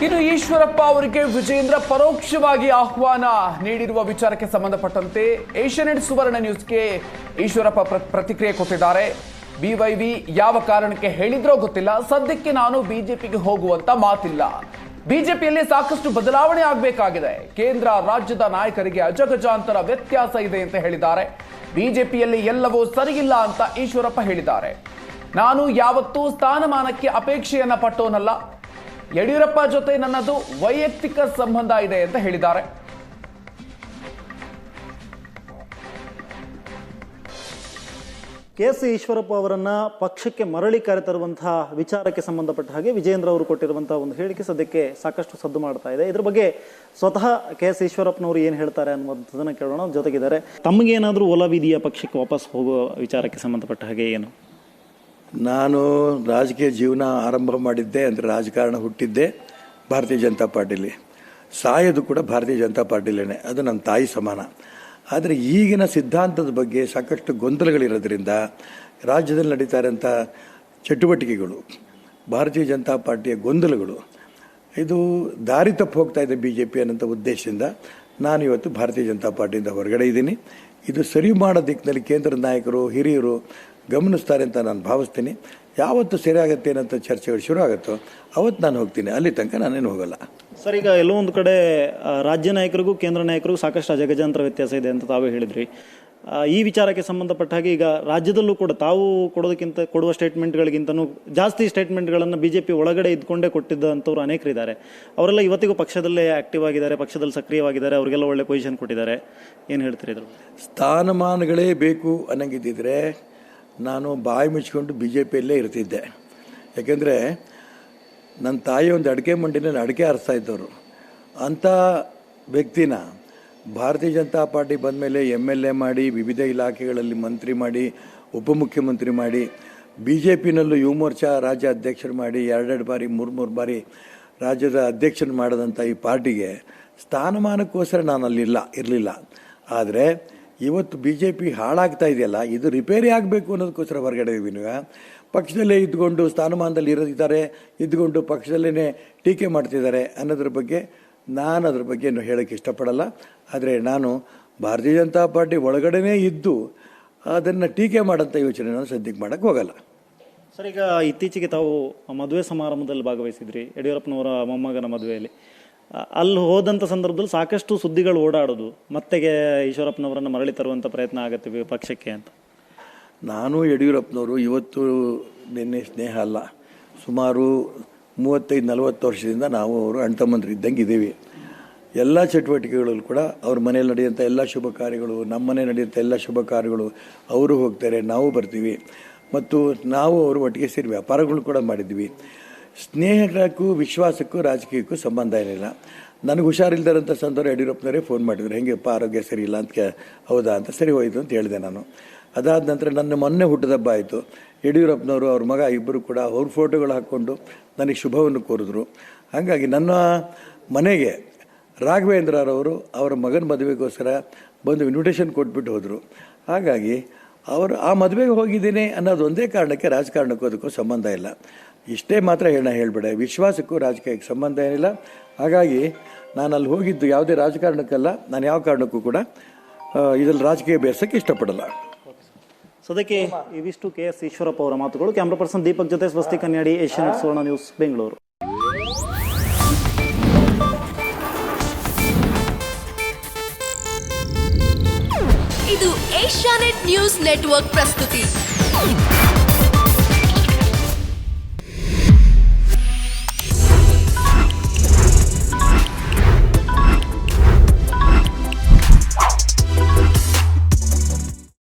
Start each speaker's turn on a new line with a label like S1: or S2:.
S1: ಇನ್ನು ಈಶ್ವರಪ್ಪ ಅವರಿಗೆ ವಿಜೇಂದ್ರ ಪರೋಕ್ಷವಾಗಿ ಆಹ್ವಾನ ನೀಡಿರುವ ವಿಚಾರಕ್ಕೆ ಸಂಬಂಧಪಟ್ಟಂತೆ ಏಷ್ಯಾನೆಟ್ ಸುವರ್ಣ ನ್ಯೂಸ್ಗೆ ಈಶ್ವರಪ್ಪ ಪ್ರತಿಕ್ರಿಯೆ ಕೊಟ್ಟಿದ್ದಾರೆ. ಬಿವೈವಿ ಯಾವ ಕಾರಣಕ್ಕೆ ಹೇಳಿದ್ರೋ ಗೊತ್ತಿಲ್ಲ, ಸದ್ಯಕ್ಕೆ ನಾನು ಬಿಜೆಪಿಗೆ ಹೋಗುವಂತ ಮಾತಿಲ್ಲ. ಬಿಜೆಪಿಯಲ್ಲಿ ಸಾಕಷ್ಟು ಬದಲಾವಣೆ ಆಗಬೇಕಾಗಿದೆ. ಕೇಂದ್ರ ರಾಜ್ಯದ ನಾಯಕರಿಗೆ ಅಜಗಜಾಂತರ ವ್ಯತ್ಯಾಸ ಇದೆ ಅಂತ ಹೇಳಿದ್ದಾರೆ. ಬಿಜೆಪಿಯಲ್ಲಿ ಎಲ್ಲವೂ ಸರಿಯಿಲ್ಲ ಅಂತ ಈಶ್ವರಪ್ಪ ಹೇಳಿದ್ದಾರೆ. ನಾನು ಯಾವತ್ತೂ ಸ್ಥಾನಮಾನಕ್ಕೆ ಅಪೇಕ್ಷೆಯನ್ನ ಪಟ್ಟೋನಲ್ಲ. ಯಡಿಯೂರಪ್ಪ ಜೊತೆ ನನ್ನದು ವೈಯಕ್ತಿಕ ಸಂಬಂಧ ಇದೆ ಅಂತ ಹೇಳಿದ್ದಾರೆ.
S2: ಕೆ ಸಿ ಈಶ್ವರಪ್ಪ ಅವರನ್ನ ಪಕ್ಷಕ್ಕೆ ಮರಳಿ ಕರೆತರುವಂತಹ ವಿಚಾರಕ್ಕೆ ಸಂಬಂಧಪಟ್ಟ ಹಾಗೆ ವಿಜೇಂದ್ರ ಅವರು ಕೊಟ್ಟಿರುವಂತಹ ಒಂದು ಹೇಳಿಕೆ ಸದ್ಯಕ್ಕೆ ಸಾಕಷ್ಟು ಸದ್ದು ಮಾಡ್ತಾ ಇದೆ. ಇದ್ರ ಬಗ್ಗೆ ಸ್ವತಃ ಕೆ ಎಸ್ ಈಶ್ವರಪ್ಪನವರು ಏನು ಹೇಳ್ತಾರೆ ಅನ್ನುವಂಥದ್ದನ್ನ ಕೇಳೋಣ. ಜೊತೆಗಿದ್ದಾರೆ, ತಮಗೇನಾದರೂ ಒಲವಿದೆಯಾ ಪಕ್ಷಕ್ಕೆ ವಾಪಸ್ ಹೋಗುವ ವಿಚಾರಕ್ಕೆ ಸಂಬಂಧಪಟ್ಟ ಹಾಗೆ? ಏನು,
S3: ನಾನು ರಾಜಕೀಯ ಜೀವನ ಆರಂಭ ಮಾಡಿದ್ದೆ ಅಂದರೆ ರಾಜಕಾರಣ ಹುಟ್ಟಿದ್ದೆ ಭಾರತೀಯ ಜನತಾ ಪಾರ್ಟಿಲಿ, ಸಾಯೋದು ಕೂಡ ಭಾರತೀಯ ಜನತಾ ಪಾರ್ಟಿಲೇನೆ. ಅದು ನನ್ನ ತಾಯಿ ಸಮಾನ. ಆದರೆ ಈಗಿನ ಸಿದ್ಧಾಂತದ ಬಗ್ಗೆ ಸಾಕಷ್ಟು ಗೊಂದಲಗಳಿರೋದ್ರಿಂದ ರಾಜ್ಯದಲ್ಲಿ ನಡೀತಾ ಇರೋಂಥ ಚಟುವಟಿಕೆಗಳು, ಭಾರತೀಯ ಜನತಾ ಪಾರ್ಟಿಯ ಗೊಂದಲಗಳು, ಇದು ದಾರಿ ತಪ್ಪು ಹೋಗ್ತಾ ಇದೆ BJP ಅನ್ನೋಂಥ ಉದ್ದೇಶದಿಂದ ನಾನು ಇವತ್ತು ಭಾರತೀಯ ಜನತಾ ಪಾರ್ಟಿಯಿಂದ ಹೊರಗಡೆ ಇದ್ದೀನಿ. ಇದು ಸರಿ ಮಾಡೋ ದಿಕ್ಕಿನಲ್ಲಿ ಕೇಂದ್ರ ನಾಯಕರು, ಹಿರಿಯರು ಗಮನಿಸ್ತಾರೆ ಅಂತ ನಾನು ಭಾವಿಸ್ತೀನಿ. ಯಾವತ್ತು ಸರಿ ಆಗುತ್ತೆ ಏನಂತ ಚರ್ಚೆಗಳು ಶುರು ಆಗುತ್ತೋ ಅವತ್ತು ನಾನು ಹೋಗ್ತೀನಿ, ಅಲ್ಲಿ ತನಕ ನಾನೇನು ಹೋಗಲ್ಲ.
S2: ಸರ್, ಈಗ ಎಲ್ಲೋ ಒಂದು ಕಡೆ ರಾಜ್ಯ ನಾಯಕರಿಗೂ ಕೇಂದ್ರ ನಾಯಕರಿಗೂ ಸಾಕಷ್ಟು ಅಜಗಜಾಂತರ ವ್ಯತ್ಯಾಸ ಇದೆ ಅಂತ ತಾವೇ ಹೇಳಿದ್ರಿ. ಈ ವಿಚಾರಕ್ಕೆ ಸಂಬಂಧಪಟ್ಟ ಹಾಗೆ ಈಗ ರಾಜ್ಯದಲ್ಲೂ ಕೂಡ ತಾವು ಕೊಡುವ ಸ್ಟೇಟ್ಮೆಂಟ್ಗಳಿಗಿಂತನೂ ಜಾಸ್ತಿ ಸ್ಟೇಟ್ಮೆಂಟ್ಗಳನ್ನು BJP ಒಳಗಡೆ ಇದ್ಕೊಂಡೇ ಕೊಟ್ಟಿದ್ದಂಥವ್ರು ಅನೇಕರಿದ್ದಾರೆ. ಅವರೆಲ್ಲ ಇವತ್ತಿಗೂ ಪಕ್ಷದಲ್ಲೇ ಆಕ್ಟಿವ್ ಆಗಿದ್ದಾರೆ, ಪಕ್ಷದಲ್ಲಿ ಸಕ್ರಿಯವಾಗಿದ್ದಾರೆ, ಅವರಿಗೆಲ್ಲ ಒಳ್ಳೆ ಪೊಸಿಷನ್ ಕೊಟ್ಟಿದ್ದಾರೆ. ಏನು ಹೇಳ್ತೀರಿ ಇದ್ರ?
S3: ಸ್ಥಾನಮಾನಗಳೇ ಬೇಕು ಅನ್ನಂಗಿದ್ದಿದ್ರೆ ನಾನು ಬಾಯಿ ಮುಚ್ಕೊಂಡು BJPಯಲ್ಲೇ ಇರ್ತಿದ್ದೆ. ಯಾಕೆಂದರೆ ನನ್ನ ತಾಯಿ ಒಂದು ಅಡಿಕೆ ಮಂಡಿನಲ್ಲಿ ಅಡಿಕೆ ಆರಿಸ್ತಾ ಇದ್ದವರು. ಅಂಥ ವ್ಯಕ್ತಿನ ಭಾರತೀಯ ಜನತಾ ಪಾರ್ಟಿ ಬಂದ ಮೇಲೆ MLA ಮಾಡಿ, ವಿವಿಧ ಇಲಾಖೆಗಳಲ್ಲಿ ಮಂತ್ರಿ ಮಾಡಿ, ಉಪಮುಖ್ಯಮಂತ್ರಿ ಮಾಡಿ, BJPನಲ್ಲೂ ಯುವ ಮೋರ್ಚಾ ರಾಜ್ಯ ಅಧ್ಯಕ್ಷರು ಮಾಡಿ, 2 ಬಾರಿ 3 ಬಾರಿ ರಾಜ್ಯದ ಅಧ್ಯಕ್ಷರು ಮಾಡಿದಂಥ ಈ ಪಾರ್ಟಿಗೆ ಸ್ಥಾನಮಾನಕ್ಕೋಸ್ಕರ ನಾನು ಇರಲಿಲ್ಲ. ಆದರೆ ಇವತ್ತು BJP ಹಾಳಾಗ್ತಾ ಇದೆಯಲ್ಲ, ಇದು ರಿಪೇರಿ ಆಗಬೇಕು ಅನ್ನೋದಕ್ಕೋಸ್ಕರ ಹೊರಗಡೆ ಇದ್ದೀವಿ. ನೀವು ಪಕ್ಷದಲ್ಲೇ ಇದ್ಕೊಂಡು ಸ್ಥಾನಮಾನದಲ್ಲಿ ಇದ್ದಾರೆ, ಇದ್ಕೊಂಡು ಪಕ್ಷದಲ್ಲೇ ಟೀಕೆ ಮಾಡ್ತಿದ್ದಾರೆ ಅನ್ನೋದ್ರ ಬಗ್ಗೆ ನಾನು ಅದ್ರ ಬಗ್ಗೆ ಏನು ಹೇಳೋಕ್ಕೆ ಇಷ್ಟಪಡಲ್ಲ. ಆದರೆ ನಾನು ಭಾರತೀಯ ಜನತಾ ಪಾರ್ಟಿ ಒಳಗಡೆನೇ ಇದ್ದು ಅದನ್ನು ಟೀಕೆ ಮಾಡೋಂಥ ಯೋಚನೆ ನಾನು ಸದ್ಯಕ್ಕೆ ಮಾಡೋಕ್ಕೆ ಹೋಗಲ್ಲ.
S2: ಸರ್, ಈಗ ಇತ್ತೀಚೆಗೆ ತಾವು ಮದುವೆ ಸಮಾರಂಭದಲ್ಲಿ ಭಾಗವಹಿಸಿದ್ರಿ, ಯಡಿಯೂರಪ್ಪನವರ ಮೊಮ್ಮಗನ ಮದುವೆಯಲ್ಲಿ. ಅಲ್ಲಿ ಹೋದಂಥ ಸಂದರ್ಭದಲ್ಲಿ ಸಾಕಷ್ಟು ಸುದ್ದಿಗಳು ಓಡಾಡೋದು, ಮತ್ತೆಗೆ ಈಶ್ವರಪ್ಪನವರನ್ನು ಮರಳಿ ತರುವಂಥ ಪ್ರಯತ್ನ ಆಗತ್ತೆ ಪಕ್ಷಕ್ಕೆ ಅಂತ.
S3: ನಾನು ಯಡಿಯೂರಪ್ಪನವರು ಇವತ್ತು ನಿನ್ನೆ ಸ್ನೇಹ ಅಲ್ಲ, ಸುಮಾರು 35-40 ವರ್ಷದಿಂದ ನಾವು ಅವರು ಅಣ್ತಮ್ಮಂದ್ರು ಇದ್ದಂಗೆ ಇದ್ದೀವಿ. ಎಲ್ಲ ಚಟುವಟಿಕೆಗಳಲ್ಲೂ ಕೂಡ ಅವ್ರ ಮನೇಲಿ ನಡೆಯುವಂಥ ಎಲ್ಲ ಶುಭ ಕಾರ್ಯಗಳು, ನಮ್ಮ ಮನೆ ನಡೆಯುವಂಥ ಎಲ್ಲ ಶುಭ ಕಾರ್ಯಗಳು ಅವರು ಹೋಗ್ತಾರೆ, ನಾವು ಬರ್ತೀವಿ. ಮತ್ತು ನಾವು ಅವರು ಒಟ್ಟಿಗೆ ಸೇರಿ ವ್ಯಾಪಾರಗಳು ಕೂಡ ಮಾಡಿದ್ವಿ. ಸ್ನೇಹಕ್ಕೂ ವಿಶ್ವಾಸಕ್ಕೂ ರಾಜಕೀಯಕ್ಕೂ ಸಂಬಂಧ ಏನಿಲ್ಲ. ನನಗೆ ಹುಷಾರಿಲ್ದಾರಂಥ ಸಂದರ್ಭ ಯಡಿಯೂರಪ್ಪನವರೇ ಫೋನ್ ಮಾಡಿದ್ರು, ಹೆಂಗೆಪ್ಪ ಆರೋಗ್ಯ ಸರಿ ಇಲ್ಲ ಅಂತ. ಹೌದಾ ಅಂತ, ಸರಿ ಹೋಯಿತು ಅಂತ ಹೇಳಿದೆ ನಾನು. ಅದಾದ ನಂತರ ನನ್ನ ಮೊನ್ನೆ ಹುಟ್ಟದಬ್ಬ ಆಯಿತು. ಯಡಿಯೂರಪ್ಪನವರು ಅವ್ರ ಮಗ ಇಬ್ಬರು ಕೂಡ ಅವ್ರ ಫೋಟೋಗಳು ಹಾಕ್ಕೊಂಡು ನನಗೆ ಶುಭವನ್ನು ಕೋರಿದ್ರು. ಹಾಗಾಗಿ ನನ್ನ ಮನೆಗೆ ರಾಘವೇಂದ್ರರವರು ಅವರ ಮಗನ ಮದುವೆಗೋಸ್ಕರ ಬಂದು ಇನ್ವಿಟೇಷನ್ ಕೊಟ್ಬಿಟ್ಟು ಹೋದರು. ಹಾಗಾಗಿ ಅವರು ಆ ಮದುವೆಗೆ ಹೋಗಿದ್ದೀನಿ ಅನ್ನೋದು ಒಂದೇ ಕಾರಣಕ್ಕೆ ರಾಜಕಾರಣಕ್ಕೂ ಅದಕ್ಕೂ ಸಂಬಂಧ ಇಲ್ಲ. ಇಷ್ಟೇ ಮಾತ್ರ ಹೇಳ್ಬೇಡ, ವಿಶ್ವಾಸಕ್ಕೂ ರಾಜಕೀಯಕ್ಕೆ ಸಂಬಂಧ ಏನಿಲ್ಲ. ಹಾಗಾಗಿ ನಾನು ಅಲ್ಲಿ ಹೋಗಿದ್ದು ಯಾವುದೇ ರಾಜಕಾರಣಕ್ಕಲ್ಲ. ನಾನು ಯಾವ ಕಾರಣಕ್ಕೂ ಕೂಡ ಇದರಲ್ಲಿ ರಾಜಕೀಯ ಬೇರ್ಸೋಕ್ಕೆ ಇಷ್ಟಪಡಲ್ಲ.
S2: ಸದ್ಯಕ್ಕೆ ಇವಿಷ್ಟು ಕೆ ಎಸ್ ಈಶ್ವರಪ್ಪ ಅವರ ಮಾತುಗಳು. ಕ್ಯಾಮ್ರಾ ಪರ್ಸನ್ ದೀಪಕ್ ಜೊತೆ ಸ್ವಸ್ತಿ ಕನ್ಯಾಡಿ, ಏಷ್ಯಾನೆಟ್ ಸುವರ್ಣ ನ್ಯೂಸ್, ಬೆಂಗಳೂರು.
S4: ಇದು ಏಷ್ಯಾನೆಟ್ ನ್ಯೂಸ್ ನೆಟ್ವರ್ಕ್ ಪ್ರಸ್ತುತಿ.